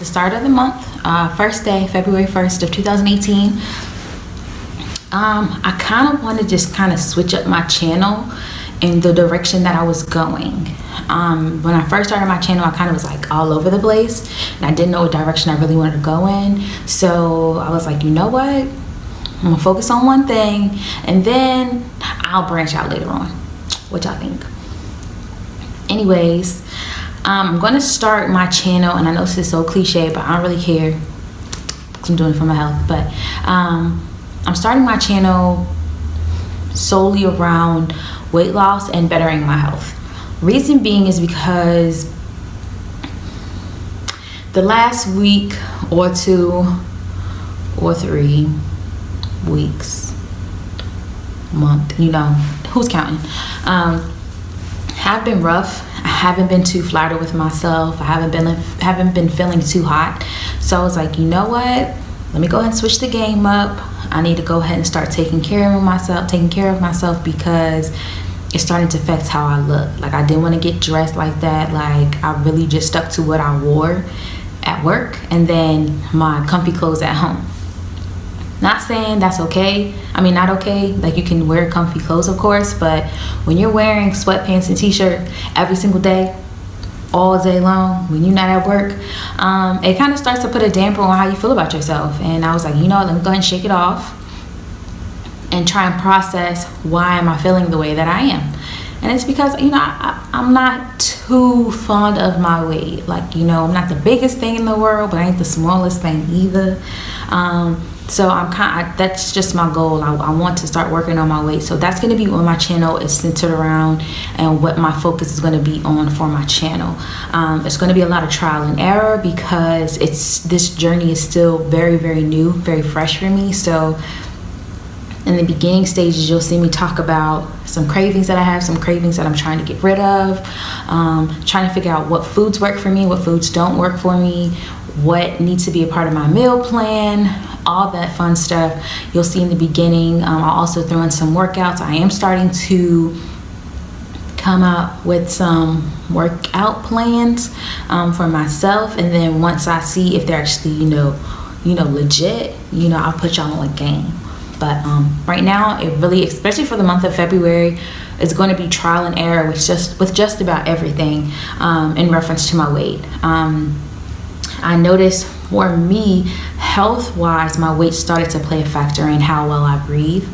the start of the month, first day, February 1st of 2018. I kind of want to just kind of switch up my channel in the direction that I was going. When I first started my channel, I kind of was like all over the place, and I didn't know what direction I really wanted to go in. So I was like, you know what? I'm gonna focus on one thing, and then I'll branch out later on. What y'all think? Anyways, I'm gonna start my channel, and I know this is so cliche, but I don't really care because I'm doing it for my health. But I'm starting my channel solely around weight loss and bettering my health. Reason being is because the last week or 2 or 3 weeks, month, you know, who's counting, have been rough. I haven't been too flattered with myself. I haven't been feeling too hot. So I was like, you know what? Let me go ahead and switch the game up. I need to go ahead and start taking care of myself because it's starting to affect how I look. Like, I didn't want to get dressed like that. Like, I really just stuck to what I wore at work and then my comfy clothes at home. Not saying that's okay. I mean, not okay. Like, you can wear comfy clothes, of course, but when you're wearing sweatpants and t-shirt every single day, all day long, when you're not at work, it kind of starts to put a damper on how you feel about yourself. And I was like, you know what, let me go ahead and shake it off and try and process, why am I feeling the way that I am? And it's because, you know, I'm not too fond of my weight. Like, you know, I'm not the biggest thing in the world, but I ain't the smallest thing either. So that's just my goal. I want to start working on my weight. So that's going to be what my channel is centered around and what my focus is going to be on for my channel. It's going to be a lot of trial and error because this journey is still very, very new, very fresh for me. So in the beginning stages, you'll see me talk about some cravings that I have, some cravings that I'm trying to get rid of, trying to figure out what foods work for me, what foods don't work for me, what needs to be a part of my meal plan, all that fun stuff you'll see in the beginning. I'll also throw in some workouts. I am starting to come out with some workout plans for myself, and then once I see if they're actually, you know, legit, you know, I'll put y'all on a game. But right now, it really, especially for the month of February, is going to be trial and error with just about everything in reference to my weight. I noticed for me, health-wise, my weight started to play a factor in how well I breathe.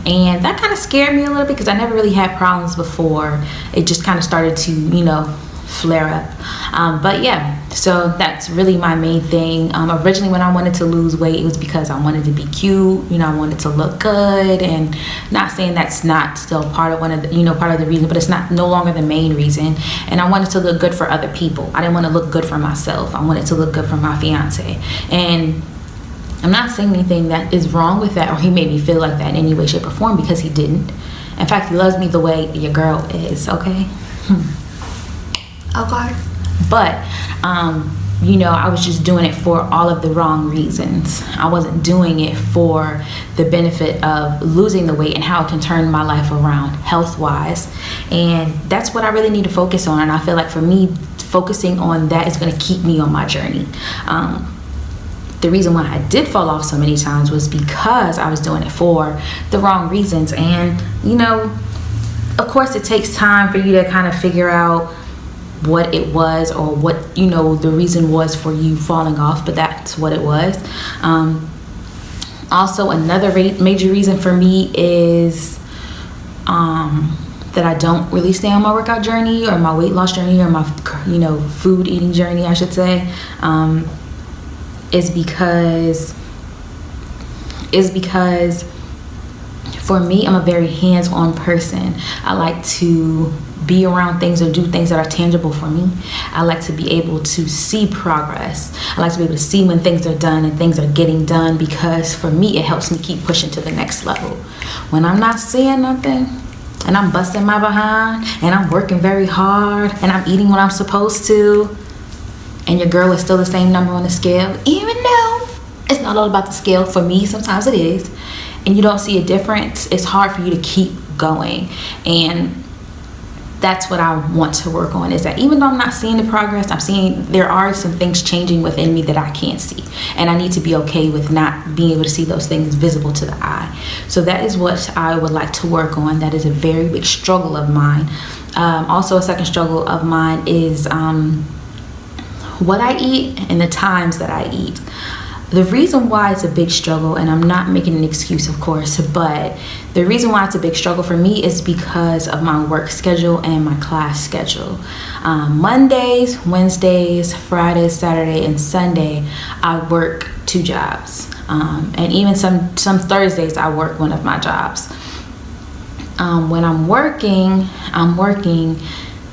And that kind of scared me a little bit because I never really had problems before. It just kind of started to, you know, flare up. But yeah, so that's really my main thing. Originally, when I wanted to lose weight, it was because I wanted to be cute. You know, I wanted to look good, and not saying that's not still part of the reason, but it's no longer the main reason. And I wanted to look good for other people. I didn't want to look good for myself. I wanted to look good for my fiance. And I'm not saying anything that is wrong with that, or he made me feel like that in any way, shape, or form, because he didn't. In fact, he loves me the way your girl is. Okay. Okay. But you know, I was just doing it for all of the wrong reasons. I wasn't doing it for the benefit of losing the weight and how it can turn my life around health-wise. And that's what I really need to focus on. And I feel like for me, focusing on that is going to keep me on my journey. The reason why I did fall off so many times was because I was doing it for the wrong reasons. And, you know, of course, it takes time for you to kind of figure out what it was, or what, you know, the reason was for you falling off, but that's what it was. Also, another major reason for me is that I don't really stay on my workout journey or my weight loss journey or my, you know, food eating journey, I should say, is because for me, I'm a very hands-on person. I like to be around things or do things that are tangible for me. I like to be able to see progress. I like to be able to see when things are done and things are getting done, because for me, it helps me keep pushing to the next level. When I'm not seeing nothing and I'm busting my behind and I'm working very hard and I'm eating what I'm supposed to, and your girl is still the same number on the scale, even though it's not all about the scale, for me sometimes it is, and you don't see a difference, it's hard for you to keep going. And that's what I want to work on, is that even though I'm not seeing the progress, I'm seeing there are some things changing within me that I can't see, and I need to be okay with not being able to see those things visible to the eye. So that is what I would like to work on. That is a very big struggle of mine. Also, a second struggle of mine is what I eat and the times that I eat. The reason why it's a big struggle, and I'm not making an excuse, of course, but the reason why it's a big struggle for me is because of my work schedule and my class schedule. Mondays, Wednesdays, Fridays, Saturday, and Sunday, I work 2 jobs. And even some Thursdays, I work one of my jobs. When I'm working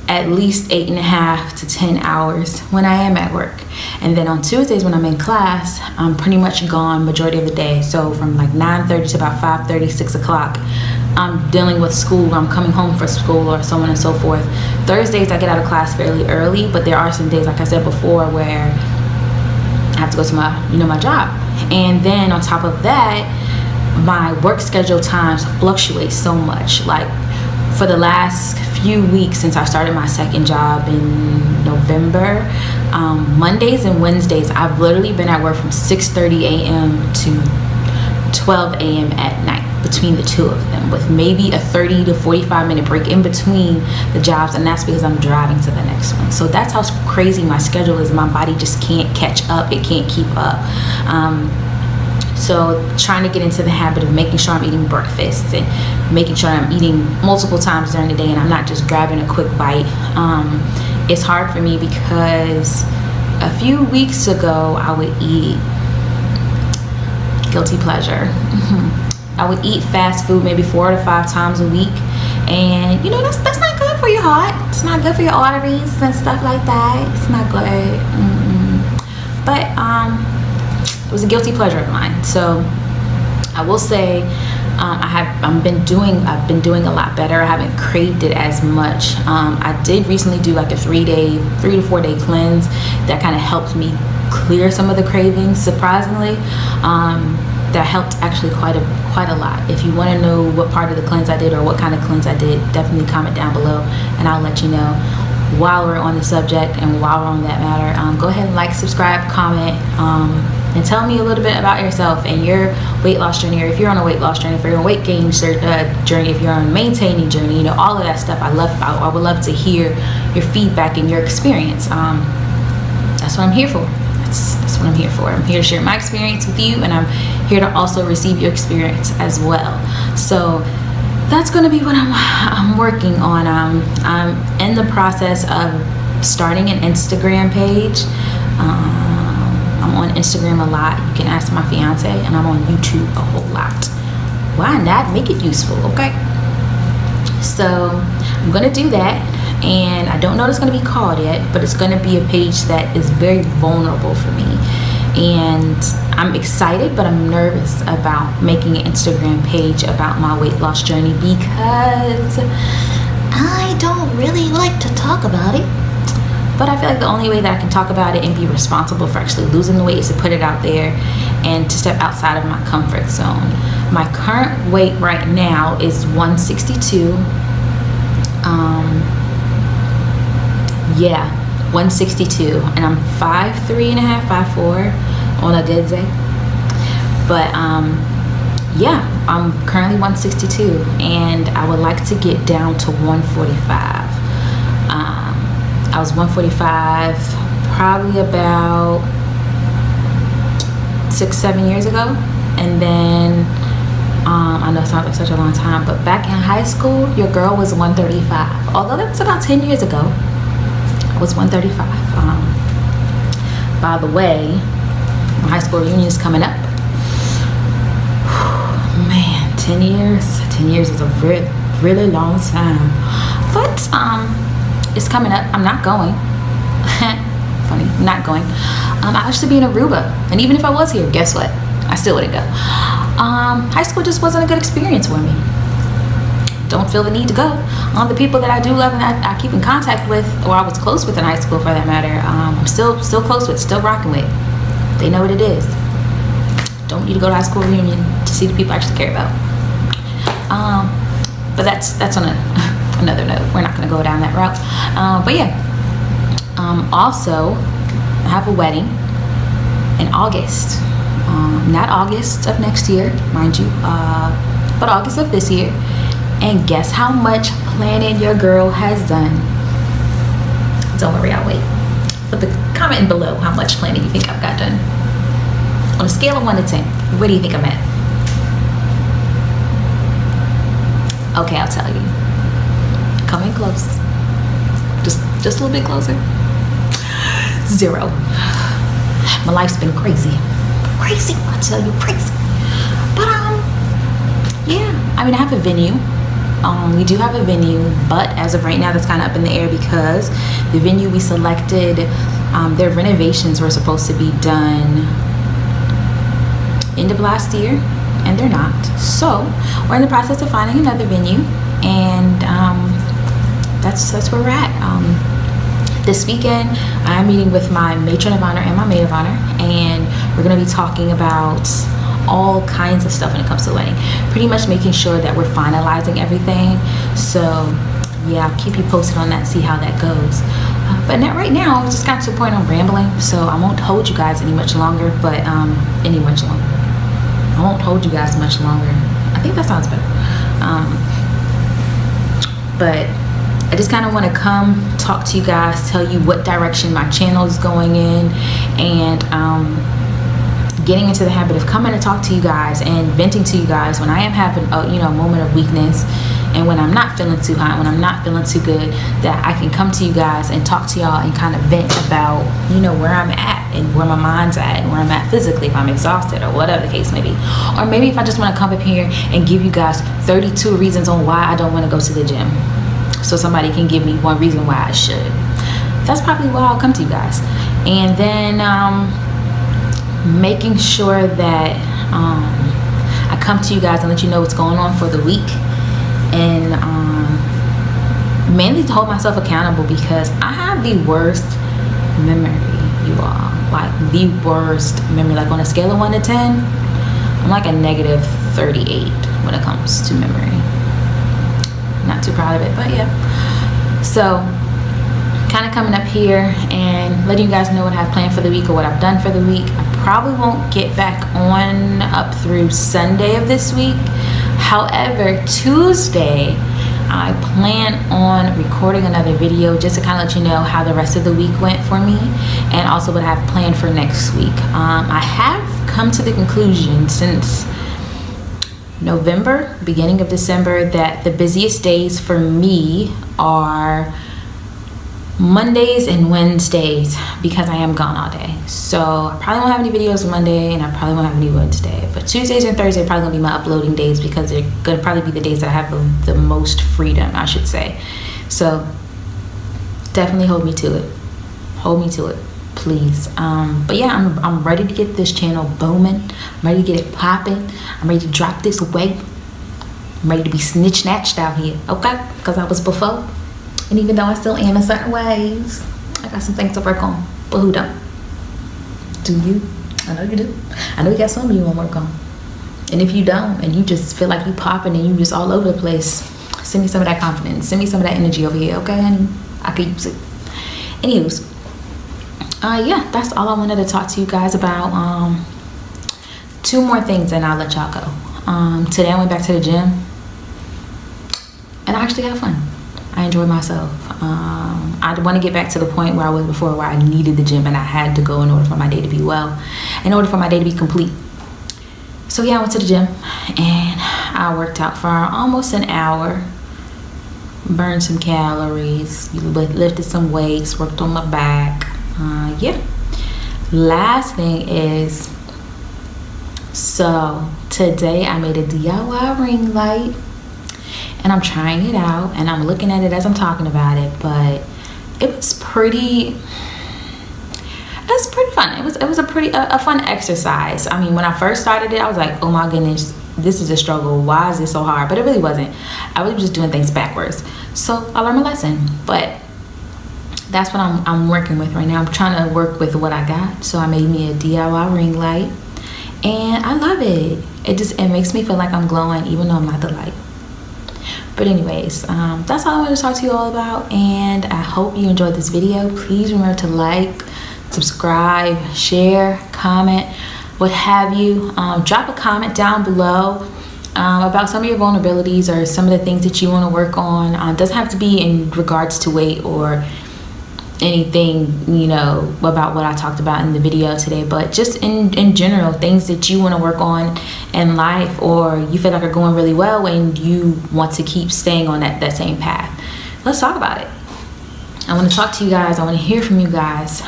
at least 8.5 to 10 hours when I am at work. And then on Tuesdays when I'm in class, I'm pretty much gone majority of the day. So from like 9:30 to about 5:30, 6 o'clock, I'm dealing with school. I'm coming home from school or so on and so forth. Thursdays I get out of class fairly early, but there are some days, like I said before, where I have to go to my job. And then on top of that, my work schedule times fluctuate so much. Like for the last few weeks since I started my second job in November, Mondays and Wednesdays, I've literally been at work from 6:30 a.m. to 12 a.m. at night between the two of them, with maybe a 30 to 45 minute break in between the jobs, and that's because I'm driving to the next one. So that's how crazy my schedule is. My body just can't catch up. It can't keep up. So trying to get into the habit of making sure I'm eating breakfast and making sure I'm eating multiple times during the day and I'm not just grabbing a quick bite. It's hard for me because a few weeks ago I would eat, guilty pleasure, I would eat fast food maybe 4 to 5 times a week, and that's not good for your heart. It's not good for your arteries and stuff like that. It's not good. But it was a guilty pleasure of mine. So I will say I've been doing a lot better. I haven't craved it as much. I did recently do like a 3 to 4 day cleanse that kind of helped me clear some of the cravings, surprisingly. That helped actually quite a lot. If you want to know what part of the cleanse I did or what kind of cleanse I did, definitely comment down below and I'll let you know. While we're on the subject and while we're on that matter, go ahead and like, subscribe, comment, and tell me a little bit about yourself and your weight loss journey, or if you're on a weight loss journey, if you're on a weight gain journey, if you're on a maintaining journey, all of that stuff. I would love to hear your feedback and your experience. That's what I'm here for. That's what I'm here for. I'm here to share my experience with you, and I'm here to also receive your experience as well. So that's going to be what I'm working on. I'm in the process of starting an Instagram page. I'm on Instagram a lot. You can ask my fiance, and I'm on YouTube a whole lot. Why not make it useful? Okay. So I'm going to do that, and I don't know what it's going to be called yet, but it's going to be a page that is very vulnerable for me. And I'm excited, but I'm nervous about making an Instagram page about my weight loss journey because I don't really like to talk about it. But I feel like the only way that I can talk about it and be responsible for actually losing the weight is to put it out there and to step outside of my comfort zone. My current weight right now is 162. 162, and I'm 5'3.5", 5'4" on a good day. But I'm currently 162, and I would like to get down to 145. I was 145 probably about 6-7 years ago, and then I know it sounds like such a long time, but back in high school, your girl was 135. Although that was about 10 years ago, I was 135. By the way, my high school reunion is coming up. Man, 10 years. 10 years is a really, really long time. But it's coming up. I'm not going. Funny, I'm not going. I'll actually be in Aruba, and even if I was here, guess what? I still wouldn't go. High school just wasn't a good experience for me. Don't feel the need to go. The people that I do love and I keep in contact with, or I was close with in high school for that matter, I'm still close with, still rocking with. They know what it is. Don't need to go to high school reunion to see the people I actually care about. But that's on another note. We're not going to go down that route. But yeah, also I have a wedding in August. Not August of next year, mind you, but August of this year. And guess how much planning your girl has done? Don't worry, I'll wait. But comment below how much planning you think I've got done. On a scale of 1 to 10, where do you think I'm at? Okay, I'll tell you. Coming close. Just a little bit closer. 0. My life's been crazy. Crazy, I tell you, crazy. But yeah, I mean, I have a venue. We do have a venue, but as of right now, that's kind of up in the air because the venue we selected, their renovations were supposed to be done end of last year, and they're not. So we're in the process of finding another venue, and that's where we're at. This weekend, I'm meeting with my matron of honor and my maid of honor, and we're going to be talking about all kinds of stuff when it comes to the wedding. Pretty much making sure that we're finalizing everything. So yeah, I'll keep you posted on that, see how that goes. But not right now, it's just got to a point I'm rambling, so I won't hold you guys any much longer. I won't hold you guys much longer. I think that sounds better. But I just kind of want to come talk to you guys, tell you what direction my channel is going in, and getting into the habit of coming to talk to you guys and venting to you guys when I am having a moment of weakness, and when I'm not feeling too hot, when I'm not feeling too good, that I can come to you guys and talk to y'all and kind of vent about where I'm at and where my mind's at and where I'm at physically, if I'm exhausted or whatever the case may be. Or maybe if I just want to come up here and give you guys 32 reasons on why I don't want to go to the gym, so somebody can give me one reason why I should. That's probably why I'll come to you guys. And then making sure that I come to you guys and let you know what's going on for the week, and mainly to hold myself accountable, because I have the worst memory, you all. Like the worst memory. Like on a scale of 1 to 10, I'm like a negative 38 when it comes to memory. Not too proud of it, but yeah. So kind of coming up here and letting you guys know what I have planned for the week or what I've done for the week. I probably won't get back on up through Sunday of this week. However, Tuesday I plan on recording another video just to kind of let you know how the rest of the week went for me, and also what I have planned for next week. I have come to the conclusion since November, beginning of December, that the busiest days for me are Mondays and Wednesdays, because I am gone all day. So I probably won't have any videos on Monday, and I probably won't have any Wednesday. But Tuesdays and Thursdays are probably gonna be my uploading days, because they're gonna probably be the days that I have the most freedom, I should say. So definitely hold me to it. Hold me to it, please. But yeah, I'm ready to get this channel booming. I'm ready to get it popping. I'm ready to drop this weight. I'm ready to be snatched out here, okay? Because I was before. And even though I still am in certain ways, I got some things to work on. But who don't? Do you? I know you do. I know you got some you want to work on. And if you don't, and you just feel like you popping and you just all over the place, send me some of that confidence. Send me some of that energy over here, okay, honey? I could use it. Anyways, yeah, that's all I wanted to talk to you guys about. 2 more things, and I'll let y'all go. Today I went back to the gym, and I actually had fun. I enjoyed myself. I want to get back to the point where I was before, where I needed the gym and I had to go in order for my day to be well, in order for my day to be complete. So yeah, I went to the gym and I worked out for almost an hour, burned some calories, lifted some weights, worked on my back. Yeah. Last thing is, so today I made a DIY ring light. And I'm trying it out, and I'm looking at it as I'm talking about it, but it was pretty fun. It was a fun exercise. I mean, when I first started it, I was like, oh my goodness, this is a struggle. Why is this so hard? But it really wasn't. I was just doing things backwards. So I learned my lesson, but that's what I'm working with right now. I'm trying to work with what I got. So I made me a DIY ring light, and I love it. It makes me feel like I'm glowing, even though I'm not the light. But anyways, that's all I wanted to talk to you all about, and I hope you enjoyed this video. Please remember to like, subscribe, share, comment, what have you. Drop a comment down below about some of your vulnerabilities or some of the things that you want to work on. It doesn't have to be in regards to weight or anything, you know, about what I talked about in the video today, but just in general, things that you want to work on in life, or you feel like are going really well and you want to keep staying on that same path. Let's talk about it. I want to talk to you guys. I want to hear from you guys.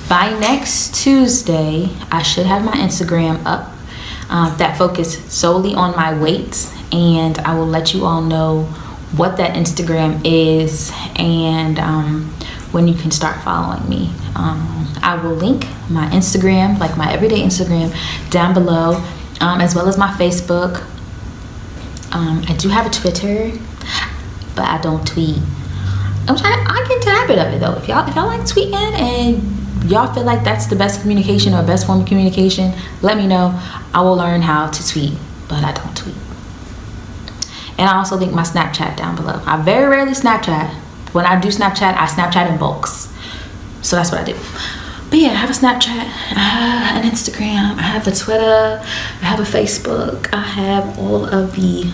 By next Tuesday, I should have my Instagram up that focus solely on my weights, and I will let you all know what that Instagram is and when you can start following me. I will link my Instagram, like my everyday Instagram, down below, as well as my Facebook. I do have a Twitter, but I don't tweet. I get into the habit of it though. If y'all like tweeting and y'all feel like that's the best communication or best form of communication, let me know. I will learn how to tweet, but I don't tweet. And I also link my Snapchat down below. I very rarely Snapchat. When I do Snapchat, I Snapchat in bulks. So that's what I do. But yeah, I have a Snapchat, I have an Instagram, I have a Twitter, I have a Facebook, I have all of the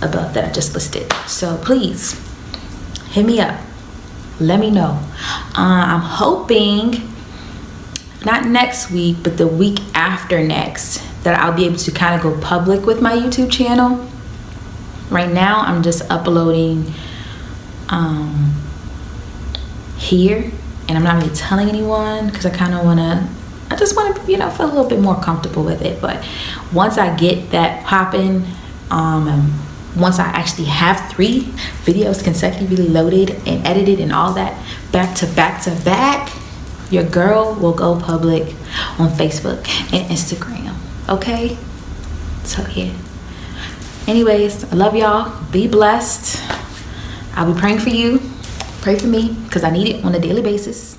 above that I just listed. So please, hit me up. Let me know. I'm hoping, not next week, but the week after next, that I'll be able to kind of go public with my YouTube channel. Right now, I'm just uploading here, and I'm not really telling anyone because I just want to, you know, feel a little bit more comfortable with it. But once I get that popping, and once I actually have 3 videos consecutively loaded and edited and all that back to back to back, your girl will go public on Facebook and Instagram. Okay? So yeah. Anyways, I love y'all. Be blessed. I'll be praying for you. Pray for me because I need it on a daily basis.